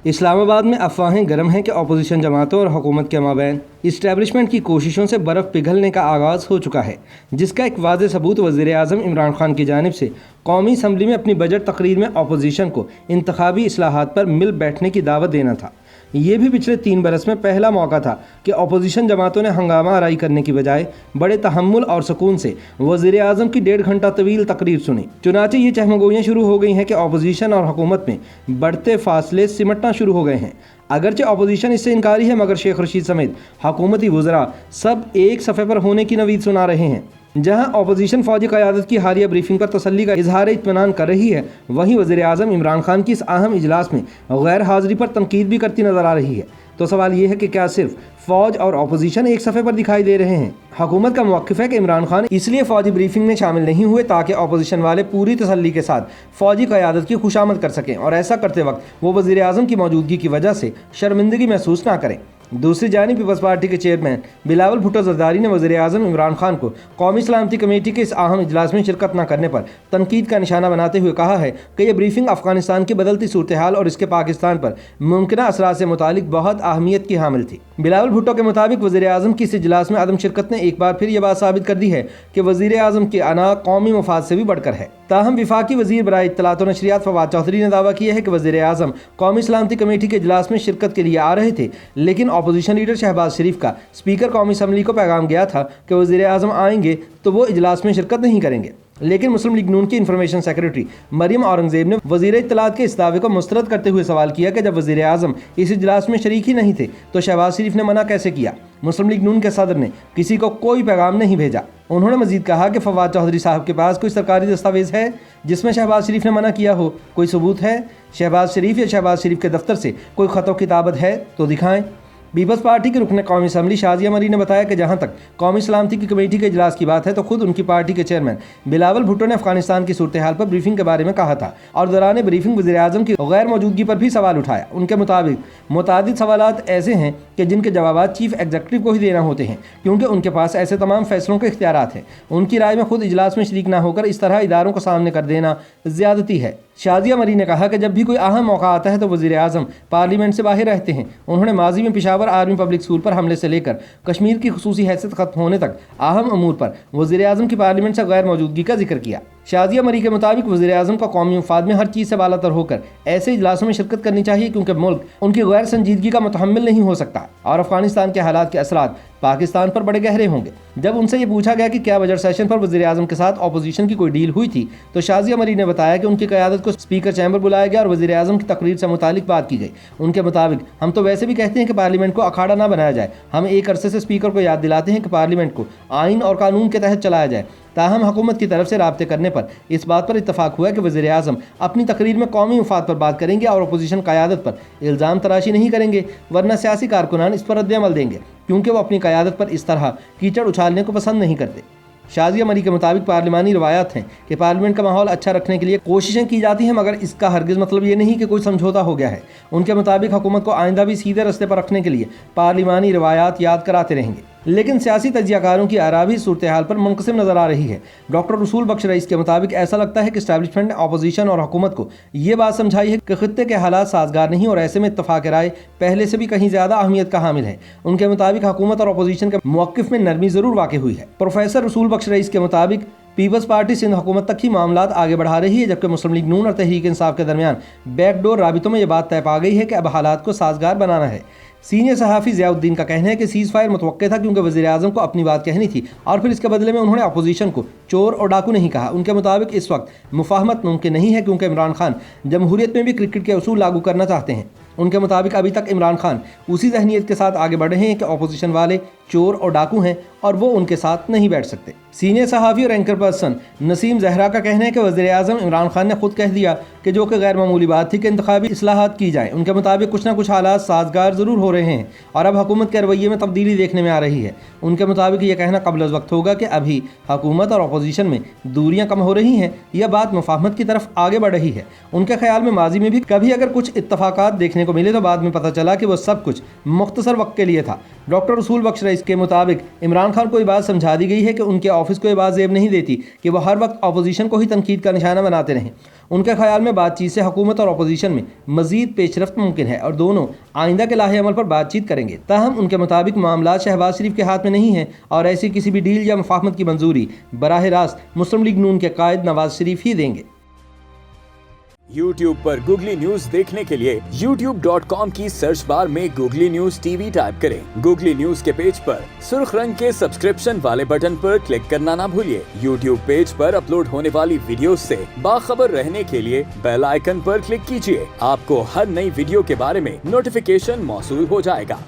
इस्लामाबाद में अफवाहें गर्म हैं कि अपोजिशन जमातों और हुकूमत के माबैन इस्टेब्लिशमेंट की कोशिशों से बर्फ़ पिघलने का आगाज़ हो चुका है, जिसका एक वाज़ेह सबूत वज़ीर-ए-आज़म इमरान खान की जानिब से कौमी असम्बली में अपनी बजट तकरीर में अपोजिशन को इंतखाबी इस्लाहात पर मिल बैठने की दावत देना था। ये भी पिछले 3 बरस में पहला मौका था कि अपोजिशन जमातों ने हंगामा आराई करने की बजाय बड़े तहम्मुल और सुकून से वज़ीर-ए-आज़म की 1.5 घंटा तवील तकरीर सुनी। चुनांचे ये चहमगोइयाँ शुरू हो गई हैं कि अपोजिशन और हुकूमत में बढ़ते फासले सिमटना शुरू हो गए हैं। अगरचे अपोजिशन इससे इनकारी है, मगर शेख रशीद समेत हुकूमती वज़रा सब एक सफ़े पर होने की नवीद सुना रहे हैं। जहां अपोजिशन फौजी क़यादत की हालिया ब्रीफिंग पर तसल्ली का इजहार इत्मीनान कर रही है, वहीं वज़ीर-ए-आज़म इमरान खान की इस अहम इजलास में गैर हाज़िरी पर तनकीद भी करती नज़र आ रही है। तो सवाल ये है कि क्या सिर्फ फ़ौज और अपोजिशन एक सफ़े पर दिखाई दे रहे हैं? हुकूमत का मौक़िफ़ है कि इमरान खान इसलिए फ़ौजी ब्रीफिंग में शामिल नहीं हुए ताकि अपोजिशन वाले पूरी तसल्ली के साथ फ़ौजी क़यादत की खुशामद कर सकें और ऐसा करते वक्त वो वज़ीर-ए-आज़म की मौजूदगी की वजह से शर्मिंदगी महसूस ना करें। दूसरी जानिब पीपल्स पार्टी के चेयरमैन बिलावल भुट्टो ज़रदारी ने वज़ीर-ए-आज़म इमरान खान को कौमी सलामती कमेटी के इस अहम इजलास में शिरकत न करने पर तनकीद का निशाना बनाते हुए कहा है कि यह ब्रीफिंग अफ़गानिस्तान की बदलती सूरत हाल और इसके पाकिस्तान पर मुमकिन असरात से मुतालिक बहुत अहमियत की हामिल थी। बिलावल भुट्टो के मुताबिक वज़ीर-ए-आज़म की इस इजलास में अदम शिरकत ने एक बार फिर यह बात साबित कर दी है कि वज़ीर-ए-आज़म की अना कौमी मफाद से भी बढ़कर है। ताहम विफाकी वज़ीर बराए इत्तलात व नशरियात फवाद चौधरी ने दावा किया है कि वज़ीर-ए-आज़म कौमी सलामती कमेटी के इजलास में शिरकत के लिए आ रहे थे, लेकिन अपोजिशन लीडर शहबाज शरीफ का स्पीकर कौमी असम्बली को पैगाम गया था कि वज़ीर-ए-आज़म आएंगे तो वो इजलास में शिरकत नहीं करेंगे। लेकिन मुस्लिम लीग नून की इंफॉर्मेशन सेक्रेटरी मरियम औरंगज़ेब ने वज़ीर इत्तलात के इस दावे को मुस्तरद करते हुए सवाल किया कि जब वज़ीर-ए-आज़म इस इजलास में शरीक ही नहीं थे तो शहबाज शरीफ ने मना कैसे किया? मुस्लिम लीग नून के सदर ने किसी को कोई पैगाम नहीं भेजा। उन्होंने मजीद कहा कि फवाद चौधरी साहब के पास कोई सरकारी दस्तावेज़ है जिसमें शहबाज शरीफ ने मना किया हो? कोई सबूत है? शहबाज शरीफ या शहबाज शरीफ के दफ्तर से कोई ख़त किताबत है तो दिखाएं। पीपल्स पार्टी के रुकन कौमी असम्बली शाजिया मरी ने बताया कि जहां तक कौमी सलामती की कमेटी के इजलास की बात है तो खुद उनकी पार्टी के चेयरमैन बिलावल भुट्टो ने अफगानिस्तान की सूरत हाल पर ब्रीफिंग के बारे में कहा था और दौरान ब्रीफिंग वज़ीर-ए-आज़म की गैर मौजूदगी पर भी सवाल उठाया। उनके मुताबिक मुतादिद सवालात ऐसे हैं कि जिनके जवाब चीफ एग्जीक्यूटिव को ही देना होते हैं, क्योंकि उनके पास ऐसे तमाम फैसलों के इख्तियारात हैं। उनकी राय में खुद इजलास में शरीक न होकर इस तरह इदारों को सामने कर देना ज़्यादती है। शाजिया मरी ने कहा कि जब भी कोई अहम मौका आता है तो वज़ीर-ए-आज़म पार्लियामेंट से बाहर रहते हैं। उन्होंने माजी में पेशावर आर्मी पब्लिक स्कूल पर हमले से लेकर कश्मीर की खुसूसी हैसियत खत्म होने तक अहम अमूर पर वज़ीर-ए-आज़म की पार्लियामेंट से गैर मौजूदगी का जिक्र किया। शाजिया मरी के मुताबिक वज़ीर-ए-आज़म का कौमी मफाद में हर चीज़ से बालातर होकर ऐसे इजलासों में शिरकत करनी चाहिए, क्योंकि मुल्क उनकी गैर संजीदगी का मुतहम्मिल नहीं हो सकता और अफगानिस्तान के हालात के असरात पाकिस्तान पर बड़े गहरे होंगे। जब उनसे ये पूछा गया कि क्या बजट सेशन पर वज़ीर-ए-आज़म के साथ अपोजिशन की कोई डील हुई थी, तो शाजिया मरी ने बताया कि उनकी क़यादत को स्पीकर चैम्बर बुलाया गया और वज़ीर-ए-आज़म की तकरीर से मुतालिक बात की गई। उनके मुताबिक हम तो वैसे भी कहते हैं कि पार्लियामेंट को अखाड़ा ना बनाया जाए, हम एक अरसे से स्पीकर को याद दिलाते हैं कि पार्लियामेंट को आइन और कानून के तहत चलाया जाए। ताहम हुकूमत की तरफ से राब्ते करने पर इस बात पर इत्तफाक हुआ कि वज़ीर-ए-आज़म अपनी तकरीर में कौमी मफाद पर बात करेंगे और अपोजिशन क़यादत पर इल्ज़ाम तराशी नहीं करेंगे, वरना सियासी कारकुनान इस पर रद्द-ए-अमल देंगे, क्योंकि वो अपनी क़यादत पर इस तरह कीचड़ उछालने को पसंद नहीं करते। शाजिया मरी के मुताबिक पार्लिमानी रवायात हैं कि पार्लियामेंट का माहौल अच्छा रखने के लिए कोशिशें की जाती हैं, मगर इसका हरगिज़ मतलब ये नहीं कि कोई समझौता हो गया है। उनके मुताबिक हुकूमत को आइंदा भी सीधे रस्ते पर रखने के लिए पार्लिमानी रवायात याद कराते रहेंगे। लेकिन सियासी तजियाकारों की आरा भी सूरत हाल पर मुनक़सिम नज़र आ रही है। डॉक्टर रसूल बख्श रईस के मुताबिक ऐसा लगता है कि इस्टेब्लिशमेंट ने अपोजिशन और हुकूमत को ये बात समझाई है कि खित्ते के हालात साजगार नहीं और ऐसे में इत्तफाक राय पहले से भी कहीं ज़्यादा अहमियत का हामिल है। उनके मुताबिक हुकूमत और अपोजिशन के मौक़िफ़ में नरमी ज़रूर वाक़ई हुई है। प्रोफेसर रसूल बख्श रईस के मुताबिक पीपल्स पार्टी सिंध हुकूमत तक ही मामलात आगे बढ़ा रही है, जबकि मुस्लिम लीग नून और तहरीक इंसाफ के दरमियान बैकडोर राबितों में यह बात तय पा गई है कि अब हालात को साजगार बनाना है। सीनियर सहाफ़ी ज़ियाउद्दीन का कहना है कि सीज़ फायर मुतवक्के था, क्योंकि वज़ीर-ए-आज़म को अपनी बात कहनी थी और फिर इसके बदले में उन्होंने अपोजिशन को चोर और डाकू नहीं कहा। उनके मुताबिक इस वक्त मुफाहमत मुमकिन नहीं है, क्योंकि इमरान खान जमहूरियत में भी क्रिकेट के उसूल लागू करना चाहते हैं। उनके मुताबिक अभी तक इमरान खान उसी ज़हनीत के साथ आगे बढ़ रहे हैं कि अपोजिशन वाले चोर और डाकू हैं और वो उनके साथ नहीं बैठ सकते। सीनियर सहाफ़ी और एंकर पर्सन नसीम जहरा का कहना है कि वज़ीर-ए-आज़म इमरान खान ने खुद कह दिया कि जो कि गैर मामूली बात थी कि इंतखाबी इस्लाहात की जाए। उनके मुताबिक कुछ ना कुछ हालात साजगार ज़रूर हो रहे हैं और अब हुकूमत के रवैये में तब्दीली देखने में आ रही है। उनके मुताबिक ये कहना कबल अज़ वक्त होगा कि अभी हुकूमत और अपोजिशन में दूरियाँ कम हो रही हैं, यह बात मुफाहमत की तरफ आगे बढ़ रही है। उनके ख्याल में माजी में भी कभी अगर कुछ इत्तफाक़ात देखने को मिले तो बाद में पता चला कि वह सब कुछ मुख्तसर वक्त के लिए था। डॉक्टर रसूल बख्श रईस के मुताबिक इमरान इमरान खान को ये बात समझा दी गई है कि उनके ऑफिस को ये बात जेब नहीं देती कि वह हर वक्त अपोजिशन को ही तनकीद का निशाना बनाते रहें। उनके ख्याल में बातचीत से हुकूमत और अपोजिशन में मजीद पेशरफ्त मुमकिन है और दोनों आइंदा के लाहे अमल पर बातचीत करेंगे। ताहम उनके मुताबिक मामला शहबाज शरीफ के हाथ में नहीं है और ऐसी किसी भी डील या मुफाहमत की मंजूरी बराह रास्त मुस्लिम लीग नून के कायद नवाज शरीफ ही देंगे। YouTube पर गूगली न्यूज देखने के लिए youtube.com की सर्च बार में गूगली न्यूज टीवी टाइप करें। गूगली न्यूज के पेज पर सुर्ख रंग के सब्सक्रिप्शन वाले बटन पर क्लिक करना ना भूलिए। YouTube पेज पर अपलोड होने वाली वीडियोस से बाखबर रहने के लिए बेल आइकन पर क्लिक कीजिए। आपको हर नई वीडियो के बारे में नोटिफिकेशन मौसूल हो जाएगा।